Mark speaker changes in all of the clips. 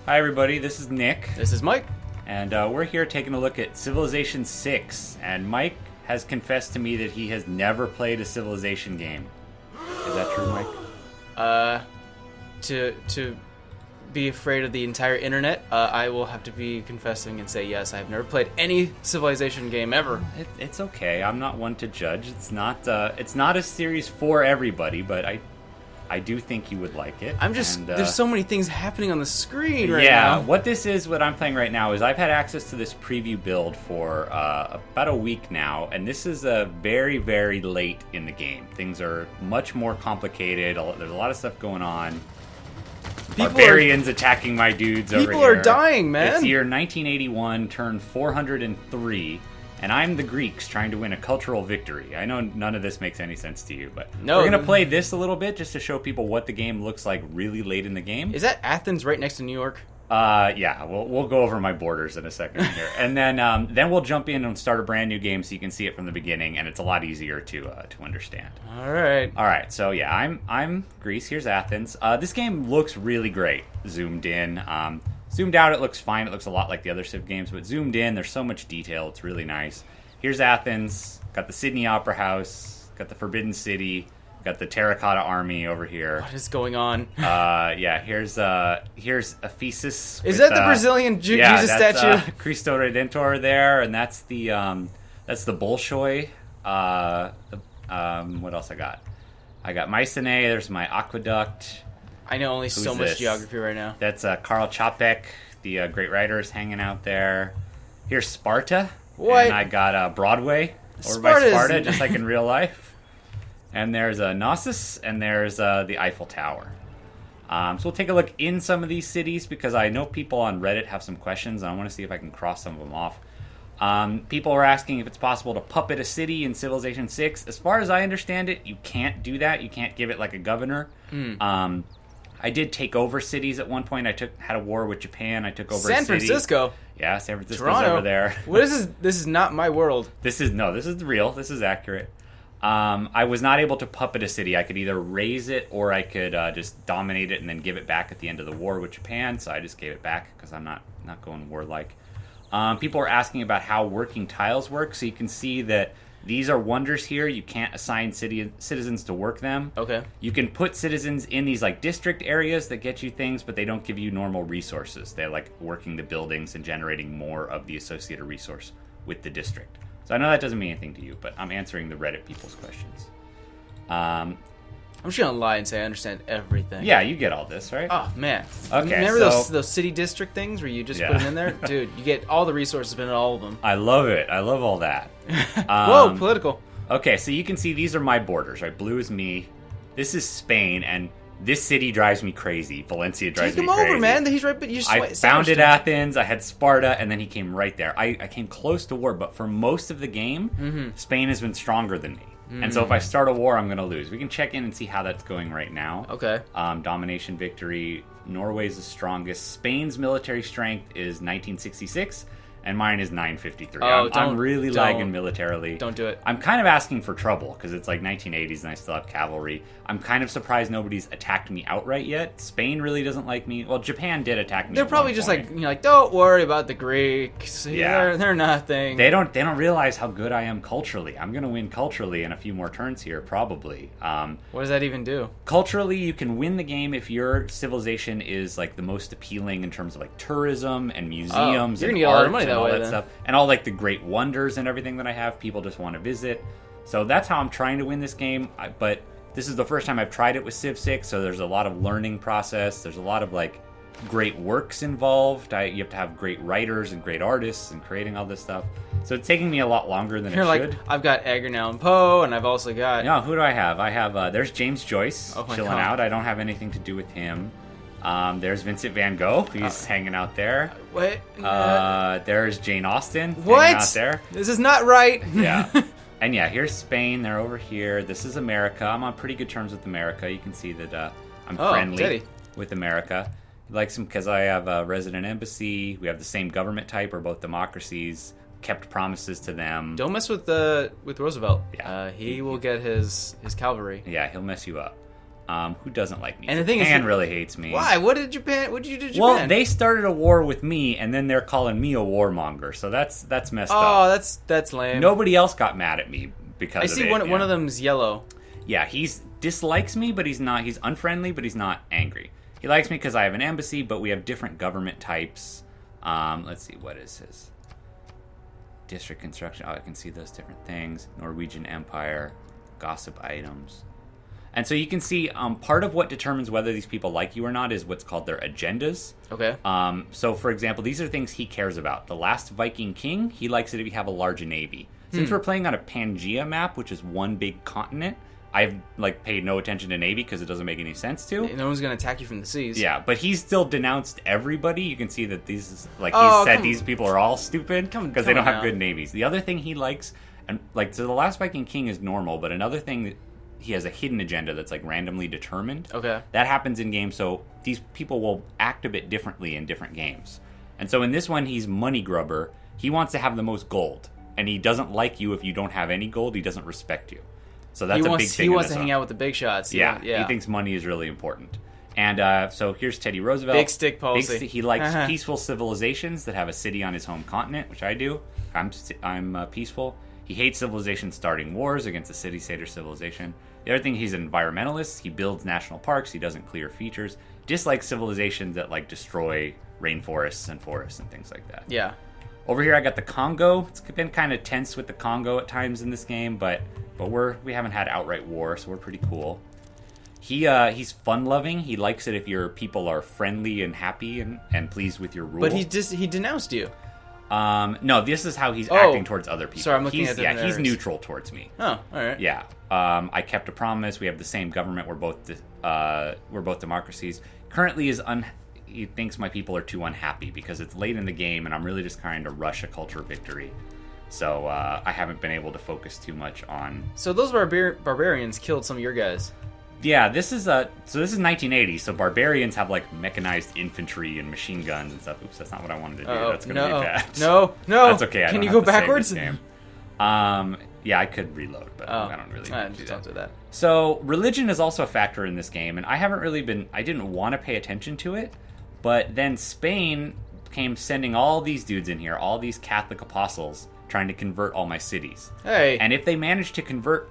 Speaker 1: Hi everybody, this is Nick,
Speaker 2: This is Mike.
Speaker 1: and we're here taking a look at Civilization 6, and Mike has confessed to me that he has never played a Civilization game. Is that true, Mike?
Speaker 2: To be afraid of the entire internet, I will have to be confessing and say yes, I've never played any Civilization game ever.
Speaker 1: It's okay, I'm not one to judge. It's not a series for everybody, but I do think you would like it.
Speaker 2: There's so many things happening on the screen right now.
Speaker 1: Yeah, what I'm playing right now is I've had access to this preview build for about a week now, and this is very, very late in the game. Things are much more complicated. There's a lot of stuff going on. Barbarians attacking my dudes over here.
Speaker 2: People are dying, man.
Speaker 1: It's year 1981, turn 403. And I'm the Greeks trying to win a cultural victory. I know none of this makes any sense to you, but
Speaker 2: no.
Speaker 1: We're going to play this a little bit just to show people what the game looks like really late in the game.
Speaker 2: Is that Athens right next to New York?
Speaker 1: Yeah, we'll go over my borders in a second here. And then we'll jump in and start a brand new game so you can see it from the beginning, and it's a lot easier to understand.
Speaker 2: All right,
Speaker 1: so yeah, I'm Greece. Here's Athens. This game looks really great, zoomed in. Zoomed out, it looks fine. It looks a lot like the other Civ games, but zoomed in, there's so much detail. It's really nice. Here's Athens. Got the Sydney Opera House. Got the Forbidden City. Got the Terracotta Army over here.
Speaker 2: What is going on?
Speaker 1: Yeah, here's Ephesus.
Speaker 2: Is that the Brazilian Jesus statue?
Speaker 1: Cristo Redentor there, and that's the Bolshoi. What else I got? I got Mycenae. There's my aqueduct.
Speaker 2: I know only so much geography right now.
Speaker 1: That's Karl Čapek, the great writer, is hanging out there. Here's Sparta.
Speaker 2: What?
Speaker 1: And I got Broadway over by Sparta, just like in real life. And there's Knossos, and there's the Eiffel Tower. So we'll take a look in some of these cities, because I know people on Reddit have some questions, and I want to see if I can cross some of them off. People are asking if it's possible to puppet a city in Civilization 6. As far as I understand it, you can't do that. You can't give it like a governor. I did take over cities at one point. I had a war with Japan. I took over
Speaker 2: San
Speaker 1: a city.
Speaker 2: Francisco.
Speaker 1: Yeah, San Francisco's
Speaker 2: Toronto.
Speaker 1: over there.
Speaker 2: What is this? This is not my world.
Speaker 1: This is real. This is accurate. I was not able to puppet a city. I could either raise it or I could just dominate it and then give it back at the end of the war with Japan. So I just gave it back because I'm not going warlike. People are asking about how working tiles work. So you can see that these are wonders here. You can't assign citizens to work them.
Speaker 2: Okay.
Speaker 1: You can put citizens in these like district areas that get you things, but they don't give you normal resources. They're like working the buildings and generating more of the associated resource with the district. So I know that doesn't mean anything to you, but I'm answering the Reddit people's questions.
Speaker 2: I'm just gonna lie and say I understand everything.
Speaker 1: Yeah, you get all this, right?
Speaker 2: Oh man.
Speaker 1: Okay.
Speaker 2: Remember those city district things where you just put them in there, dude? You get all the resources, but not all of them.
Speaker 1: I love it. I love all that.
Speaker 2: Whoa, political.
Speaker 1: Okay, so you can see these are my borders, right? Blue is me. This is Spain, and this city drives me crazy. Valencia drives me crazy.
Speaker 2: Take him over, man. He's right, but you just
Speaker 1: I founded Athens. I had Sparta, and then he came right there. I came close to war, but for most of the game, Spain has been stronger than me. And so if I start a war, I'm going to lose. We can check in and see how that's going right now.
Speaker 2: Okay.
Speaker 1: Domination victory. Norway's the strongest. Spain's military strength is 1966. And mine is 953. I'm really lagging militarily.
Speaker 2: Don't do it.
Speaker 1: I'm kind of asking for trouble because it's like 1980s and I still have cavalry. I'm kind of surprised nobody's attacked me outright yet. Spain really doesn't like me. Well, Japan did attack me.
Speaker 2: They're probably just like, don't worry about the Greeks.
Speaker 1: Yeah.
Speaker 2: They're nothing.
Speaker 1: They don't realize how good I am culturally. I'm going to win culturally in a few more turns here, probably.
Speaker 2: What does that even do?
Speaker 1: Culturally, you can win the game if your civilization is like the most appealing in terms of like tourism and museums
Speaker 2: you're
Speaker 1: and
Speaker 2: gonna get a lot of
Speaker 1: art
Speaker 2: money
Speaker 1: and
Speaker 2: that
Speaker 1: all
Speaker 2: way,
Speaker 1: that
Speaker 2: then.
Speaker 1: stuff. And all like the great wonders and everything that I have, people just want to visit. So that's how I'm trying to win this game. But this is the first time I've tried it with Civ 6, so there's a lot of learning process. There's a lot of like great works involved. You have to have great writers and great artists and creating all this stuff. So it's taking me a lot longer than it should.
Speaker 2: I've got Edgar Allan Poe, and I've also got...
Speaker 1: No, who do I have? I have, there's James Joyce chilling
Speaker 2: God.
Speaker 1: out. I don't have anything to do with him. There's Vincent van Gogh. He's hanging out there.
Speaker 2: What?
Speaker 1: There's Jane Austen
Speaker 2: what?
Speaker 1: hanging out there.
Speaker 2: This is not right.
Speaker 1: Yeah. And yeah, here's Spain. They're over here. This is America. I'm on pretty good terms with America. You can see that I'm friendly with America. Like some because I have a resident embassy. We have the same government type. We're both democracies. Kept promises to them.
Speaker 2: Don't mess with Roosevelt. Yeah, he will get his cavalry.
Speaker 1: Yeah, he'll mess you up. Who doesn't like me?
Speaker 2: And the thing
Speaker 1: Japan
Speaker 2: is,
Speaker 1: really hates me.
Speaker 2: Why? What did Japan? What did you do to Japan?
Speaker 1: Well, they started a war with me, and then they're calling me a warmonger. So that's messed up.
Speaker 2: Oh, that's lame.
Speaker 1: Nobody else got mad at me because
Speaker 2: I see
Speaker 1: of it.
Speaker 2: one of them's yellow.
Speaker 1: Yeah, he's dislikes me, but he's not. He's unfriendly, but he's not angry. He likes me because I have an embassy, but we have different government types. Let's see, what is his district construction? Oh, I can see those different things. Norwegian Empire, gossip items. And so you can see part of what determines whether these people like you or not is what's called their agendas.
Speaker 2: Okay.
Speaker 1: So, for example, these are things he cares about. The last Viking king, he likes it if you have a large navy. Since we're playing on a Pangea map, which is one big continent, I've paid no attention to navy because it doesn't make any sense to.
Speaker 2: No one's gonna attack you from the seas.
Speaker 1: Yeah, but he's still denounced everybody. You can see that these he said these people are all stupid because they don't have good navies. The other thing he likes, and so the last Viking king is normal, but another thing that he has a hidden agenda that's randomly determined.
Speaker 2: Okay.
Speaker 1: That happens in games, so these people will act a bit differently in different games. And so in this one, he's money grubber. He wants to have the most gold, and he doesn't like you if you don't have any gold. He doesn't respect you. So that's a big thing.
Speaker 2: He wants to hang out with the big shots.
Speaker 1: Yeah. He thinks money is really important. And so here's Teddy Roosevelt.
Speaker 2: Big stick policy.
Speaker 1: He likes peaceful civilizations that have a city on his home continent, which I do. I'm peaceful. He hates civilizations starting wars against a city-stater civilization. The other thing, he's an environmentalist. He builds national parks. He doesn't clear features. Dislikes civilizations that destroy rainforests and forests and things like that.
Speaker 2: Yeah.
Speaker 1: Over here, I got the Congo. It's been kind of tense with the Congo at times in this game, but we haven't had outright war, so we're pretty cool. He's fun-loving. He likes it if your people are friendly and happy and pleased with your rule.
Speaker 2: But he denounced you.
Speaker 1: No, this is how he's acting towards other people.
Speaker 2: Sorry, I'm looking at different
Speaker 1: he's
Speaker 2: errors.
Speaker 1: neutral towards me.
Speaker 2: Oh, all right.
Speaker 1: Yeah. I kept a promise. We have the same government. We're both democracies. Currently, he thinks my people are too unhappy because it's late in the game, and I'm really just trying to rush a culture victory. So I haven't been able to focus too much on.
Speaker 2: So those barbarians killed some of your guys.
Speaker 1: Yeah, this is 1980. So barbarians have mechanized infantry and machine guns and stuff. Oops, that's not what I wanted to do. That's gonna be bad.
Speaker 2: No.
Speaker 1: That's okay.
Speaker 2: Can you go backwards?
Speaker 1: Game. Yeah, I could reload, but I don't really do that.
Speaker 2: Don't do that.
Speaker 1: So religion is also a factor in this game, and I didn't want to pay attention to it, but then Spain came sending all these dudes in here, all these Catholic apostles, trying to convert all my cities.
Speaker 2: Hey.
Speaker 1: And if they managed to convert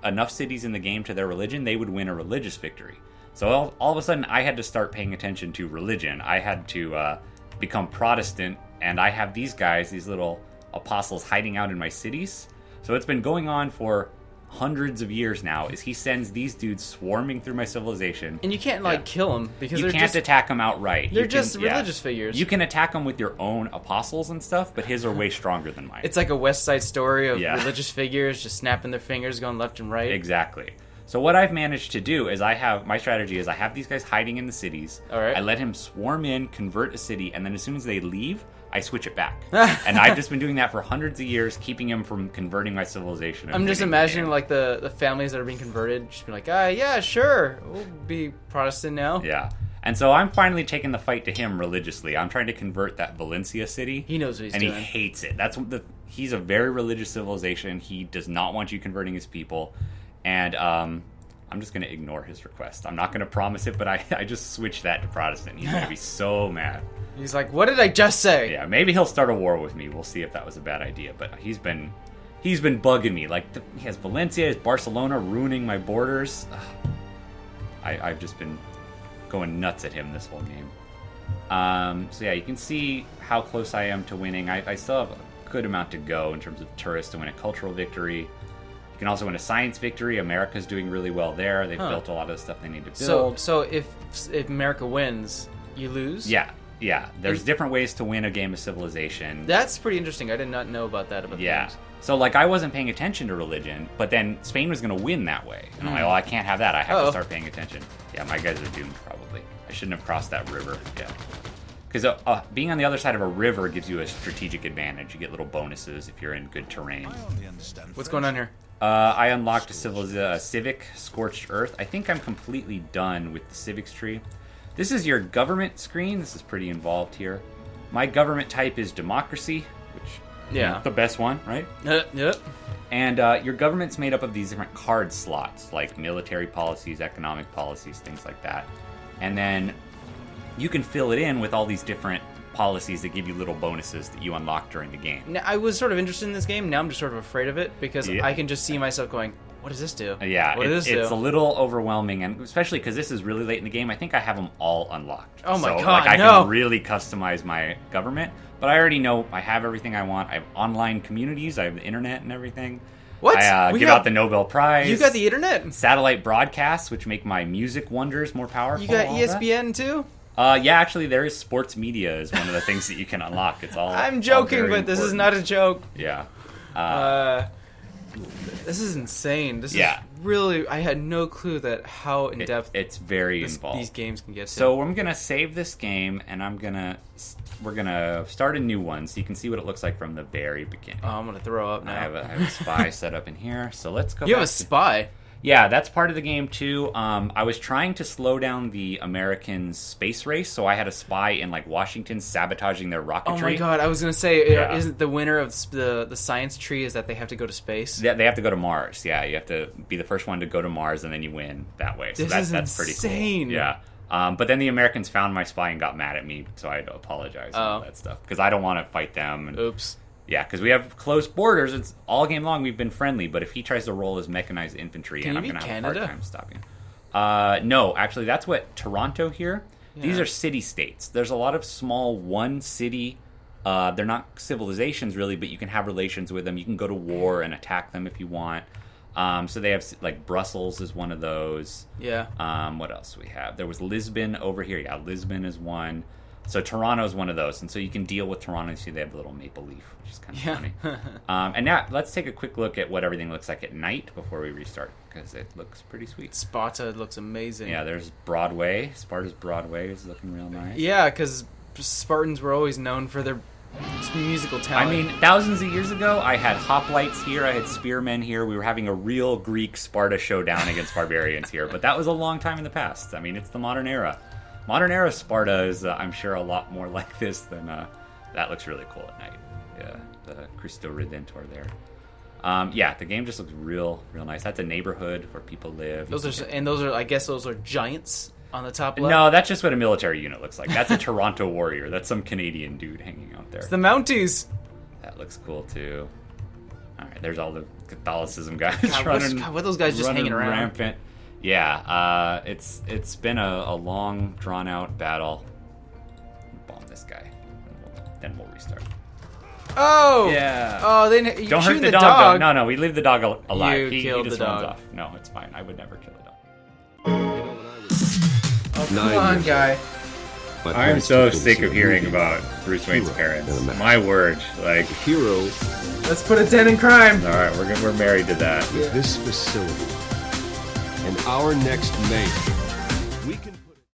Speaker 1: enough cities in the game to their religion, they would win a religious victory. So all of a sudden, I had to start paying attention to religion. I had to become Protestant, and I have these guys, these little apostles, hiding out in my cities. So it's been going on for hundreds of years now, is he sends these dudes swarming through my civilization.
Speaker 2: And you can't kill them because
Speaker 1: you can't attack them outright.
Speaker 2: They're just religious figures.
Speaker 1: You can attack them with your own apostles and stuff, but his are way stronger than mine.
Speaker 2: It's like a West Side Story of religious figures just snapping their fingers, going left and right.
Speaker 1: Exactly. So what I've managed to do is my strategy is I have these guys hiding in the cities.
Speaker 2: All right.
Speaker 1: I let him swarm in, convert a city, and then as soon as they leave, I switch it back. And I've just been doing that for hundreds of years, keeping him from converting my civilization.
Speaker 2: I'm just imagining the families that are being converted, just be like, yeah, sure, we'll be Protestant now.
Speaker 1: Yeah. And so I'm finally taking the fight to him religiously. I'm trying to convert that Valencia city.
Speaker 2: He knows what he's doing.
Speaker 1: And he hates it. He's a very religious civilization. He does not want you converting his people. And I'm just going to ignore his request. I'm not going to promise it, but I just switched that to Protestant. He's going to be so mad.
Speaker 2: He's like, what did I just say?
Speaker 1: Yeah, maybe he'll start a war with me. We'll see if that was a bad idea. But he's been bugging me. He has Valencia, he has Barcelona ruining my borders. I've just been going nuts at him this whole game. So yeah, you can see how close I am to winning. I still have a good amount to go in terms of tourists to win a cultural victory. You can also win a science victory. America's doing really well there. They've built a lot of the stuff they need to build.
Speaker 2: So if America wins, you lose?
Speaker 1: Yeah. There's different ways to win a game of Civilization.
Speaker 2: That's pretty interesting. I did not know about that. Games.
Speaker 1: So I wasn't paying attention to religion, but then Spain was going to win that way. And I'm like, I can't have that. I have to start paying attention. Yeah, my guys are doomed probably. I shouldn't have crossed that river. Yeah. Because being on the other side of a river gives you a strategic advantage. You get little bonuses if you're in good terrain.
Speaker 2: What's going on here?
Speaker 1: I unlocked a civic Scorched Earth. I think I'm completely done with the civics tree. This is your government screen. This is pretty involved here. My government type is democracy, which
Speaker 2: the
Speaker 1: best one, right?
Speaker 2: Yep.
Speaker 1: And your government's made up of these different card slots, like military policies, economic policies, things like that. And then you can fill it in with all these different policies that give you little bonuses that you unlock during the game.
Speaker 2: Now, I was sort of interested in this game. Now I'm just sort of afraid of it because I can just see myself going, what does this do?
Speaker 1: Yeah,
Speaker 2: what does this do?
Speaker 1: It's a little overwhelming, and especially because this is really late in the game. I think I have them all unlocked.
Speaker 2: Oh my
Speaker 1: God,
Speaker 2: God,
Speaker 1: I
Speaker 2: no.
Speaker 1: can really customize my government, but I already know I have everything I want. I have online communities, I have the internet and everything.
Speaker 2: What?
Speaker 1: I give out the Nobel Prize.
Speaker 2: You got the internet?
Speaker 1: Satellite broadcasts, which make my music wonders more powerful.
Speaker 2: You got ESPN too?
Speaker 1: Yeah, actually, there is sports media is one of the things that you can unlock. It's all.
Speaker 2: I'm joking,
Speaker 1: all very
Speaker 2: but this is
Speaker 1: important.
Speaker 2: not a joke.
Speaker 1: Yeah.
Speaker 2: This is insane. This
Speaker 1: Yeah.
Speaker 2: is really. I had no clue that how in depth
Speaker 1: it's very involved.
Speaker 2: these games can get to.
Speaker 1: So I'm gonna save this game, and we're gonna start a new one, so you can see what it looks like from the very beginning.
Speaker 2: Oh, I'm gonna throw up now.
Speaker 1: I have a spy set up in here, so let's go.
Speaker 2: You have
Speaker 1: back
Speaker 2: a spy.
Speaker 1: Yeah, that's part of the game too. I was trying to slow down the American space race, so I had a spy in like Washington sabotaging their rocketry.
Speaker 2: Oh my God! I was gonna say,
Speaker 1: Yeah.
Speaker 2: isn't the winner of the science tree is that they have to go to space?
Speaker 1: Yeah, they have to go to Mars. Yeah, you have to be the first one to go to Mars, and then you win that way. So
Speaker 2: This
Speaker 1: that's pretty
Speaker 2: insane.
Speaker 1: cool. Yeah. But then the Americans found my spy and got mad at me, so I had to apologize and all that stuff because I don't want to fight them. And,
Speaker 2: Oops.
Speaker 1: yeah, because we have close borders. It's all game long we've been friendly, but if he tries to roll his mechanized infantry,
Speaker 2: Can
Speaker 1: and
Speaker 2: you
Speaker 1: I'm
Speaker 2: beat
Speaker 1: going to have
Speaker 2: Canada?
Speaker 1: a hard time stopping. No, actually, that's what Toronto here.
Speaker 2: Yeah.
Speaker 1: These are city-states. There's a lot of small one-city. They're not civilizations really, but you can have relations with them. You can go to war and attack them if you want. So they have like Brussels is one of those.
Speaker 2: Yeah.
Speaker 1: What else we have? There was Lisbon over here. Yeah, Lisbon is one. So Toronto's one of those, and so you can deal with Toronto. You see they have a little maple leaf, which is kind of funny. And now let's take a quick look at what everything looks like at night before we restart, because it looks pretty sweet.
Speaker 2: Sparta looks amazing.
Speaker 1: Yeah, there's Broadway. Sparta's Broadway is looking real nice.
Speaker 2: Yeah, because Spartans were always known for their musical talent.
Speaker 1: I mean, thousands of years ago, I had hoplites here, I had spearmen here. We were having a real Greek Sparta showdown against barbarians here, but that was a long time in the past. I mean, it's the modern era. Modern era Sparta is, I'm sure, a lot more like this than... that looks really cool at night. Yeah, the Christo Redentor there. Yeah, the game just looks real nice. That's a neighborhood where people live.
Speaker 2: I guess those are giants on the top left.
Speaker 1: No, that's just what a military unit looks like. That's a Toronto warrior. That's some Canadian dude hanging out there.
Speaker 2: It's the Mounties.
Speaker 1: That looks cool too. All right, there's all the Catholicism guys
Speaker 2: God, what are those guys just hanging around?
Speaker 1: Rampant. Yeah, it's been a long, drawn out battle. Bomb this guy, then we'll restart.
Speaker 2: Oh
Speaker 1: Yeah.
Speaker 2: Oh, then you
Speaker 1: Don't hurt
Speaker 2: shooting
Speaker 1: the
Speaker 2: dog.
Speaker 1: dog. No, we leave the dog alive.
Speaker 2: You
Speaker 1: He
Speaker 2: killed
Speaker 1: just
Speaker 2: the
Speaker 1: runs
Speaker 2: dog.
Speaker 1: off. No, it's fine. I would never kill a dog.
Speaker 2: Oh, come on, guy.
Speaker 1: I am so sick of hearing about Bruce Wayne's parents. My word, like.
Speaker 3: Hero
Speaker 2: Let's put a 10 in crime.
Speaker 1: All right, we're married to that.
Speaker 3: with this facility and our next mayor